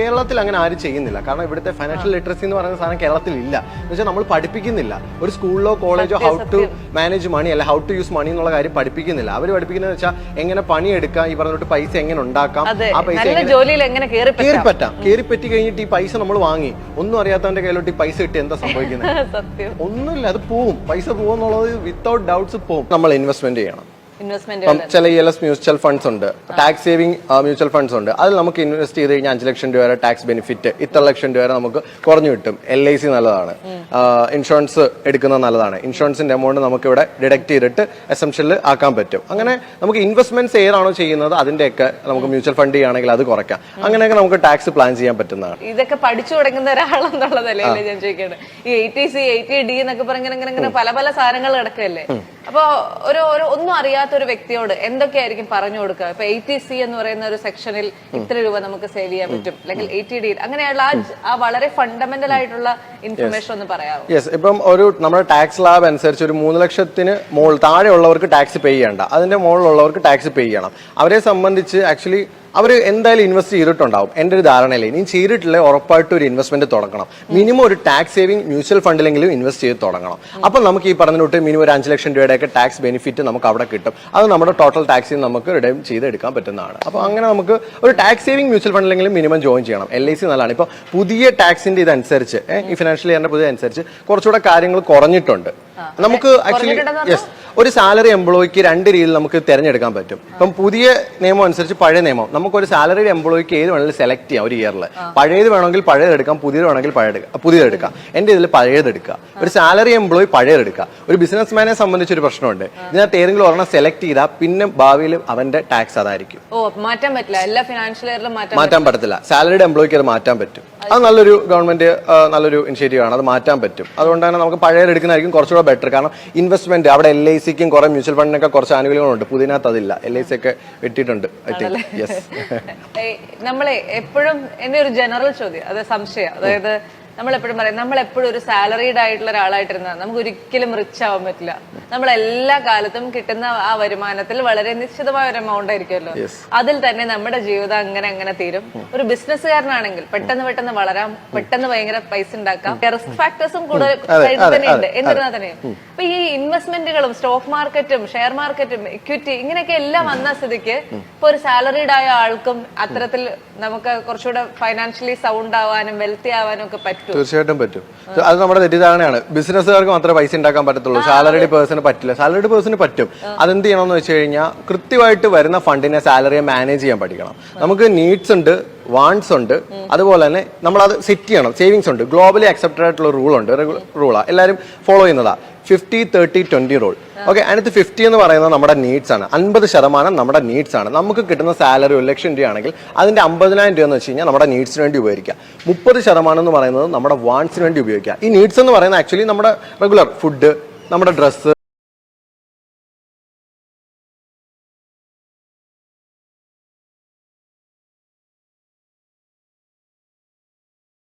കേരളത്തിൽ അങ്ങനെ ആരും ചെയ്യുന്നില്ല. കാരണം ഇവിടുത്തെ ഫൈനാൻഷ്യൽ ലിറ്ററസി എന്ന് പറയുന്ന സാധനം കേരളത്തിൽ ഇല്ല. എന്ന് വെച്ചാൽ നമ്മൾ പഠിപ്പിക്കുന്നില്ല. ഒരു സ്കൂളിലോ കോളേജോ ഹൗ ടു മാനേജ് മണി അല്ല ഹൗ ടു യൂസ് മണി എന്നുള്ള കാര്യം പഠിപ്പിക്കുന്നില്ല. അവർ പഠിപ്പിക്കുന്നത് വെച്ചാൽ എങ്ങനെ പണിയെടുക്കാം, ഈ പറഞ്ഞിട്ട് പൈസ എങ്ങനെ ഉണ്ടാക്കാം, ആ പൈസ കയറി പറ്റി കഴിഞ്ഞിട്ട് ഈ പൈസ നമ്മൾ വാങ്ങി ഒന്നും അറിയാത്തവന്റെ കയ്യിലോട്ട് ഈ പൈസ കിട്ടി എന്താ സംഭവിക്കുന്നത്? ഒന്നുമില്ല, അത് പോവും. പൈസ പോകുന്നുള്ളത് വിത്തൗട്ട് ഡൗട്ട്സ് പോവും. നമ്മൾ ഇൻവെസ്റ്റ്മെന്റ് ചെയ്യണം. ചില ELS മ്യൂച്വൽ ഫണ്ട്സ് ഉണ്ട്, ടാക്സ് സേവിംഗ് മ്യൂച്വൽ ഫണ്ട്സ് ഉണ്ട്. അതിൽ നമുക്ക് ഇൻവെസ്റ്റ് ചെയ്ത് കഴിഞ്ഞാൽ 5 ലക്ഷം രൂപ വരെ ടാക്സ് ബെനിഫിറ്റ്, ഇത്ര ലക്ഷം രൂപ വരെ നമുക്ക് കുറഞ്ഞു കിട്ടും. LIC നല്ലതാണ്, ഇൻഷുറൻസ് എടുക്കുന്നത് നല്ലതാണ്. ഇൻഷുറൻസിന്റെ എമൗണ്ട് നമുക്ക് ഇവിടെ ഡിഡക്ട് ചെയ്തിട്ട് എസംഷനിൽ ആക്കാൻ പറ്റും. അങ്ങനെ നമുക്ക് ഇൻവെസ്റ്റ്മെന്റ്സ് ഏതാണോ ചെയ്യുന്നത് അതിന്റെയൊക്കെ നമുക്ക് മ്യൂച്വൽ ഫണ്ട് ചെയ്യുകയാണെങ്കിൽ അത് കുറയ്ക്കാം. അങ്ങനെയൊക്കെ നമുക്ക് ടാക്സ് പ്ലാൻ ചെയ്യാൻ പറ്റുന്നതാണ്. ഇതൊക്കെ പഠിച്ചു തുടങ്ങുന്ന ഒരാളെന്നുള്ളതല്ലേ ഞാൻ ചോദിക്കുന്നത്. ഈ 80C 80D എന്നൊക്കെ പറഞ്ഞ പല പല സാധനങ്ങൾ കിടക്കല്ലേ. അപ്പൊ ഒന്നും അറിയാത്ത ഒരു വ്യക്തിയോട് എന്തൊക്കെയായിരിക്കും പറഞ്ഞു കൊടുക്കുക? ഇപ്പൊ 80C എന്ന് പറയുന്ന ഒരു സെക്ഷനിൽ ഇത്ര രൂപ നമുക്ക് സേവ് ചെയ്യാൻ പറ്റും, അല്ലെങ്കിൽ 80D അങ്ങനെയുള്ള ആ വളരെ ഫണ്ടമെന്റൽ ആയിട്ടുള്ള ഇൻഫർമേഷൻ ഒന്ന് പറയാമോ? യെസ്, ഇപ്പം നമ്മുടെ ടാക്സ് ലാബ് അനുസരിച്ച് ഒരു 3 ലക്ഷത്തിന് താഴെ ഉള്ളവർക്ക് ടാക്സ് പേ ചെയ്യണ്ട, അതിന്റെ മുകളിലുള്ളവർക്ക് ടാക്സ് പേ ചെയ്യണം. അവരെ സംബന്ധിച്ച് ആക്ച്വലി അവർ എന്തായാലും ഇൻവെസ്റ്റ് ചെയ്തിട്ടുണ്ടാവും. എൻ്റെ ഒരു ധാരണയില്ലേ, ഇനി ചെയ്തിട്ടില്ലേ ഉറപ്പായിട്ടും ഒരു ഇൻവെസ്റ്റ്മെന്റ് തുടങ്ങണം. മിനിമം ഒരു ടാക്സ് സേവിംഗ് മ്യൂച്വൽ ഫണ്ടിലെങ്കിലും ഇൻവെസ്റ്റ് ചെയ്ത് തുടങ്ങണം. അപ്പം നമുക്ക് ഈ പറഞ്ഞിട്ട് മിനിമം ഒരു 5 ലക്ഷം രൂപയുടെയൊക്കെ ടാക്സ് ബെനിഫിറ്റ് നമുക്ക് അവിടെ കിട്ടും. അത് നമ്മുടെ ടോട്ടൽ ടാക്സിൽ നമുക്ക് റിഡീം ചെയ്ത് എടുക്കാൻ പറ്റുന്നതാണ്. അപ്പോൾ അങ്ങനെ നമുക്ക് ഒരു ടാക്സ് സേവിംഗ് മ്യൂച്വൽ ഫണ്ടിലെങ്കിലും മിനിമം ജോയിൻ ചെയ്യണം. LIC നല്ലതാണ്. ഇപ്പോൾ പുതിയ ടാക്സിന്റെ ഇതനുസരിച്ച് ഈ ഫിനാൻഷ്യൽ ഇയറിന്റെ പുതിയ അനുസരിച്ച് കുറച്ചുകൂടെ കാര്യങ്ങൾ കുറഞ്ഞിട്ടുണ്ട്. നമുക്ക് ആക്ച്വലി യെസ്, ഒരു സാലറി എംപ്ലോയിക്ക് 2 രീതിയിൽ നമുക്ക് തിരഞ്ഞെടുക്കാൻ പറ്റും. ഇപ്പം പുതിയ നിയമം അനുസരിച്ച് പഴയ നിയമം നമുക്കൊരു സാലറിഡ് എംപ്ലോയിക്ക് ഏത് വേണമെങ്കിലും സെലക്ട് ചെയ്യാം ഒരു ഇയറിൽ. പഴയത് വേണമെങ്കിൽ പഴയതെടുക്കാം, പുതിയത് വേണമെങ്കിൽ പുതിയതെടുക്കാം. എന്റെ ഇതിൽ പഴയതെടുക്കുക. ഒരു സാലറി എംപ്ലോയി പഴയതെടുക്കുക. ഒരു ബിസിനസ് മാനെ സംബന്ധിച്ചൊരു പ്രശ്നമുണ്ട്. ഇതിനകത്ത് ഏതെങ്കിലും ഒരെണ്ണം സെലക്ട് ചെയ്താൽ പിന്നെ ഭാവിയിൽ അവന്റെ ടാക്സ് അതായിരിക്കും. മാറ്റാൻ പറ്റില്ല, എല്ലാ ഫിനാൻഷ്യൽ ഇയറിലും മാറ്റാൻ പറ്റത്തില്ല. സാലറിഡ് എംപ്ലോയിക്ക് അത് മാറ്റാൻ പറ്റും. അത് നല്ലൊരു ഗവൺമെന്റ് നല്ലൊരു ഇനിഷ്യേറ്റീവ് ആണ്, അത് മാറ്റാൻ പറ്റും. അതുകൊണ്ട് തന്നെ നമുക്ക് പഴയതെടുക്കുന്നതായിരിക്കും കുറച്ചുകൂടെ ബെറ്റർ. കാരണം ഇൻവെസ്റ്റ്മെന്റ് അവിടെ LICക്കും കുറെ മ്യൂച്വൽ ഫണ്ടിനൊക്കെ കുറച്ച് ആനുകൂല്യങ്ങളുണ്ട്. പുതിയതിനകത്ത് അതില്ല. LIC ഒക്കെ വെട്ടിയിട്ടുണ്ട്. നമ്മളെ എപ്പോഴും എന്റെ ഒരു ജനറൽ ചോദ്യം, അത് സംശയം, അതായത് നമ്മളെപ്പോഴും പറയും നമ്മളെപ്പോഴും ഒരു സാലറീഡ് ആയിട്ടുള്ള ഒരാളായിട്ടിരുന്നാൽ നമുക്ക് ഒരിക്കലും റിച്ച് ആവാൻ പറ്റില്ല. നമ്മളെല്ലാ കാലത്തും കിട്ടുന്ന ആ വരുമാനത്തിൽ വളരെ നിശ്ചിതമായ ഒരു എമൗണ്ട് ആയിരിക്കുമല്ലോ, അതിൽ തന്നെ നമ്മുടെ ജീവിതം അങ്ങനെ തീരും. ഒരു ബിസിനസ്സുകാരനാണെങ്കിൽ പെട്ടെന്ന് വളരാം, പെട്ടെന്ന് ഭയങ്കര പൈസ ഉണ്ടാക്കാം. റിസ്ക് ഫാക്ടേഴ്സും കൂടുതൽ തന്നെയുണ്ട്. എന്നിരുന്നാൽ തന്നെയും അപ്പൊ ഈ ഇൻവെസ്റ്റ്മെന്റുകളും സ്റ്റോക്ക് മാർക്കറ്റും ഷെയർ മാർക്കറ്റും ഇക്വിറ്റി ഇങ്ങനെയൊക്കെ എല്ലാം വന്ന സ്ഥിതിക്ക് ഇപ്പൊ ഒരു സാലറീഡ് ആയ ആൾക്കും അത്തരത്തിൽ നമുക്ക് കുറച്ചുകൂടെ ഫൈനാൻഷ്യലി സൗണ്ട് ആവാനും വെൽത്തി ആവാനും ഒക്കെ പറ്റും. തീർച്ചയായിട്ടും പറ്റും. അത് നമ്മുടെ തെറ്റിദ്ധാരണയാണ്. ബിസിനസ്സുകാർക്ക് മാത്രമേ പൈസ ഉണ്ടാക്കാൻ പറ്റത്തുള്ളൂ, സാലറിഡ് പേഴ്സണ് പറ്റില്ല. സാലറിഡ് പേഴ്സണ് പറ്റും. അതെന്ത് ചെയ്യണമെന്ന് വെച്ച് കഴിഞ്ഞാൽ കൃത്യമായിട്ട് വരുന്ന ഫണ്ടിനെ സാലറിയെ മാനേജ് ചെയ്യാൻ പഠിക്കണം. നമുക്ക് നീഡ്സ് ഉണ്ട്, വാണ്ട്സ് ഉണ്ട്, അതുപോലെ തന്നെ നമ്മളത് സെറ്റ് ചെയ്യണം. സേവിങ്സ് ഉണ്ട്, ഗ്ലോബലി അക്സെപ്റ്റഡ് ആയിട്ടുള്ള റൂളാണ്, എല്ലാവരും ഫോളോ ചെയ്യുന്നതാ 50-30-20 റൂൾ. ഓക്കെ, അതിനകത്ത് 50 എന്ന് പറയുന്നത് നമ്മുടെ നീഡ്സ് ആണ്. 50% നമ്മുടെ നീഡ്സ് ആണ്. നമുക്ക് കിട്ടുന്ന സാലറി 1 ലക്ഷം രൂപയാണെങ്കിൽ അതിന്റെ 50,000 രൂപ എന്ന് വെച്ച് കഴിഞ്ഞാൽ നമ്മുടെ നീഡ്സിന് വേണ്ടി ഉപയോഗിക്കുക. 30% എന്ന് പറയുന്നത് നമ്മുടെ വാണ്ട്സിന് വേണ്ടി ഉപയോഗിക്കുക. ഈ നീഡ്സ് എന്ന് പറയുന്നത് ആക്ച്വലി നമ്മുടെ റെഗുലർ ഫുഡ്, നമ്മുടെ ഡ്രസ്സ്,